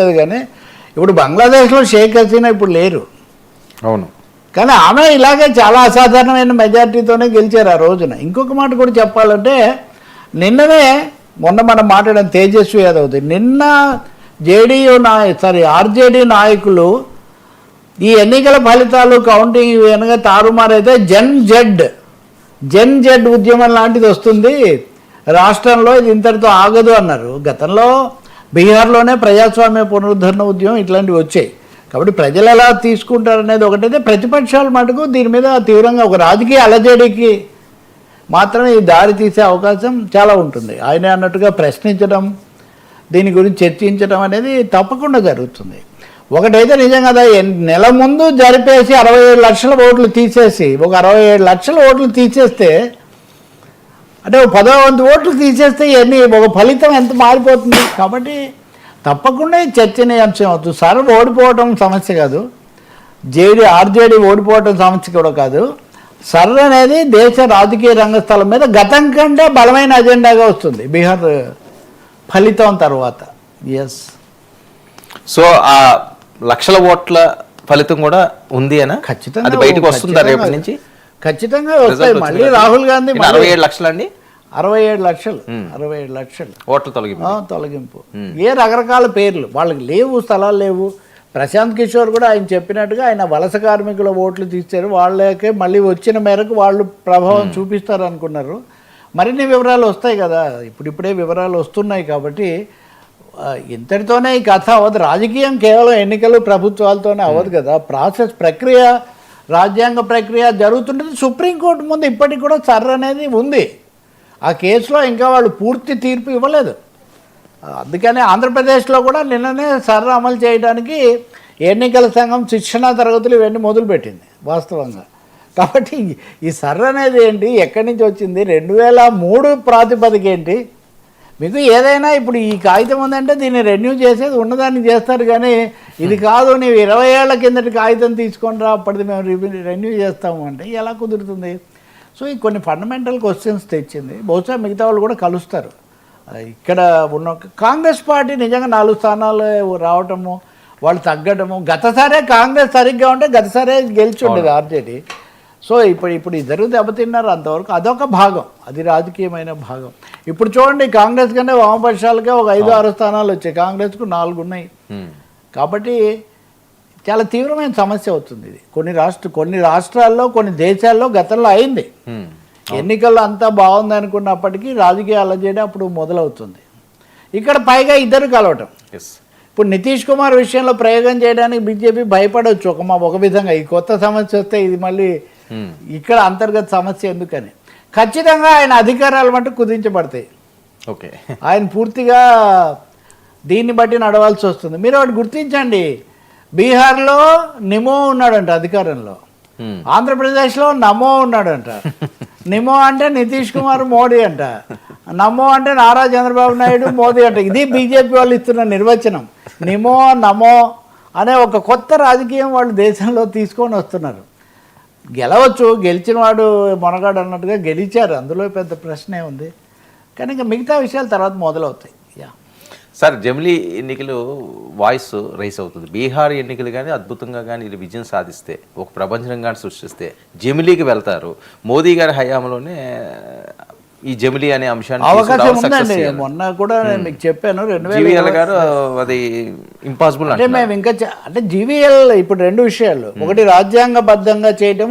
లేదు కానీ ఇప్పుడు బంగ్లాదేశ్లో షేక్ హసీనా ఇప్పుడు లేరు. అవును, కానీ ఆమె ఇలాగే చాలా అసాధారణమైన మెజారిటీతోనే గెలిచారు ఆ రోజున. ఇంకొక మాట కూడా చెప్పాలంటే నిన్ననే మొన్న మనం మాట్లాడిన తేజస్వి యాదవ్ది నిన్న ఆర్జేడీ నాయకులు ఈ ఎన్నికల ఫలితాలు కౌంటింగ్ వెనక తారుమారైతే జెన్ జెడ్ ఉద్యమం లాంటిది వస్తుంది రాష్ట్రంలో, ఇది ఇంతటితో ఆగదు అన్నారు. గతంలో బీహార్లోనే ప్రజాస్వామ్య పునరుద్ధరణ ఉద్యమం ఇట్లాంటివి వచ్చాయి. కాబట్టి ప్రజలు ఎలా తీసుకుంటారనేది ఒకటైతే, ప్రతిపక్షాలు మటుకు దీని మీద తీవ్రంగా ఒక రాజకీయ అలజడికి మాత్రమే ఈ దారి తీసే అవకాశం చాలా ఉంటుంది. ఆయన అన్నట్టుగా ప్రశ్నించడం, దీని గురించి చర్చించడం అనేది తప్పకుండా జరుగుతుంది. ఒకటైతే నిజం కదా, నెల ముందు జరిపేసి 67 లక్షల ఓట్లు తీసేసి, ఒక 67 లక్షల ఓట్లు తీసేస్తే అంటే 10వ వంతు ఓట్లు తీసేస్తే ఒక ఫలితం ఎంత మారిపోతుంది. కాబట్టి తప్పకుండా చర్చనీయాంశం అవుతుంది. సార్ ఓడిపోవటం సమస్య కాదు, ఆర్జేడీ ఓడిపోవటం సమస్య కూడా కాదు. సర్ అనేది దేశ రాజకీయ రంగస్థలం మీద గతం కంటే బలమైన అజెండాగా వస్తుంది బీహార్ ఫలితం తర్వాత. ఎస్, సో ఆ లక్షల ఓట్ల ఫలితం కూడా ఉంది అన్న, ఖచ్చితంగా అది బయటకు వస్తుందా రేపటి నుంచి? ఖచ్చితంగా వస్తాయి. మళ్ళీ రాహుల్ గాంధీ 67 లక్షలు అండి, 67 లక్షలు ఓట్ల తొలగింపు. ఏ రకరకాల పేర్లు వాళ్ళకి లేవు, స్థలాలు లేవు. ప్రశాంత్ కిషోర్ కూడా ఆయన చెప్పినట్టుగా ఆయన వలస కార్మికుల ఓట్లు తీశారు, వాళ్ళకే మళ్ళీ వచ్చిన మేరకు వాళ్ళు ప్రభావం చూపిస్తారు అనుకున్నారు. మరిన్ని వివరాలు వస్తాయి కదా, ఇప్పుడిప్పుడే వివరాలు వస్తున్నాయి. కాబట్టి ఇంతటితోనే ఈ కథ అవ్వదు. రాజకీయం కేవలం ఎన్నికలు ప్రభుత్వాలతోనే అవ్వదు కదా, ప్రాసెస్ ప్రక్రియ, రాజ్యాంగ ప్రక్రియ జరుగుతుంటుంది. సుప్రీంకోర్టు ముందు ఇప్పటికి కూడా సర్ అనేది ఉంది. ఆ కేసులో ఇంకా వాళ్ళు పూర్తి తీర్పు ఇవ్వలేదు. అందుకనే ఆంధ్రప్రదేశ్లో కూడా నిన్ననే సర్ అమలు చేయడానికి ఎన్నికల సంఘం శిక్షణా తరగతులు ఇవన్నీ మొదలుపెట్టింది వాస్తవంగా. కాబట్టి ఈ సర్ అనేది ఏంటి, ఎక్కడి నుంచి వచ్చింది, 2003 ప్రాతిపదిక ఏంటి? మీకు ఏదైనా ఇప్పుడు ఈ కాగితం ఉందంటే దీన్ని రెన్యూ చేసేది ఉన్నదాన్ని చేస్తారు, కానీ ఇది కాదు నీవు 20 ఏళ్ల కిందటి కాగితం తీసుకొని రా, అప్పటిది మేము రెన్యూ చేస్తాము అంటే ఎలా కుదురుతుంది? సో ఈ కొన్ని ఫండమెంటల్ క్వశ్చన్స్ తెచ్చింది. బహుశా మిగతా వాళ్ళు కూడా కలుస్తారు. ఇక్కడ ఉన్న కాంగ్రెస్ పార్టీ నిజంగా 4 స్థానాలు రావటము, వాళ్ళు తగ్గడము. గతసారే కాంగ్రెస్ సరిగ్గా ఉంటే గతసారే గెలిచి ఉండేది ఆర్జేడీ. సో ఇప్పుడు ఇద్దరు దెబ్బతిన్నారు అంతవరకు. అదొక భాగం, అది రాజకీయమైన భాగం. ఇప్పుడు చూడండి, కాంగ్రెస్ కంటే వామపక్షాలకే ఒక 5-6 స్థానాలు వచ్చాయి, కాంగ్రెస్కు 4 ఉన్నాయి. కాబట్టి చాలా తీవ్రమైన సమస్య అవుతుంది ఇది. కొన్ని రాష్ట్రాల్లో, కొన్ని దేశాల్లో గతంలో అయింది. ఎన్నికల్లో అంతా బాగుంది అనుకున్నప్పటికీ రాజకీయ అలజడి అప్పుడు మొదలవుతుంది. ఇక్కడ పైగా ఇద్దరు కలవటం. ఇప్పుడు నితీష్ కుమార్ విషయంలో ప్రయోగం చేయడానికి బీజేపీ భయపడవచ్చు ఒక విధంగా. ఈ కొత్త సమస్య వస్తే ఇది మళ్ళీ ఇక్కడ అంతర్గత సమస్య ఎందుకని. ఖచ్చితంగా ఆయన అధికారాలు మటుకు కుదించబడతాయి. ఓకే, ఆయన పూర్తిగా దీన్ని బట్టి నడవాల్సి వస్తుంది. మీరు ఒకటి గుర్తించండి, బీహార్లో నిమో ఉన్నాడంట అధికారంలో, ఆంధ్రప్రదేశ్లో నమో ఉన్నాడంట. నిమో అంటే నితీష్ కుమార్ మోడీ అంట, నమో అంటే నారా చంద్రబాబు నాయుడు మోదీ అంట. ఇది బీజేపీ వాళ్ళు ఇస్తున్న నిర్వచనం. నిమో నమో అనే ఒక కొత్త రాజకీయం వాళ్ళు దేశంలో తీసుకొని వస్తున్నారు. గెలవచ్చు, గెలిచిన వాడు మొనగాడు అన్నట్టుగా గెలిచారు, అందులో పెద్ద ప్రశ్నే ఉంది. కానీ ఇంకా మిగతా విషయాలు తర్వాత మొదలవుతాయి. సార్, జమిలీ ఎన్నికలు వాయిస్ రైస్ అవుతుంది. బీహార్ ఎన్నికలు కానీ అద్భుతంగా కానీ ఇది విజయం సాధిస్తే, ఒక ప్రపంచం కానీ సృష్టిస్తే జమిలీకి వెళ్తారు. మోదీ గారి హయాంలోనే ఈ జమిలీ అనే అంశాన్ని అవకాశం ఉందండి. మొన్న కూడా నేను మీకు చెప్పాను, 2000 గారు అది ఇంపాసిబుల్ అంటే మేము ఇంకా అంటే జీవీఎల్ ఇప్పుడు 2 విషయాలు. ఒకటి రాజ్యాంగబద్ధంగా చేయటం,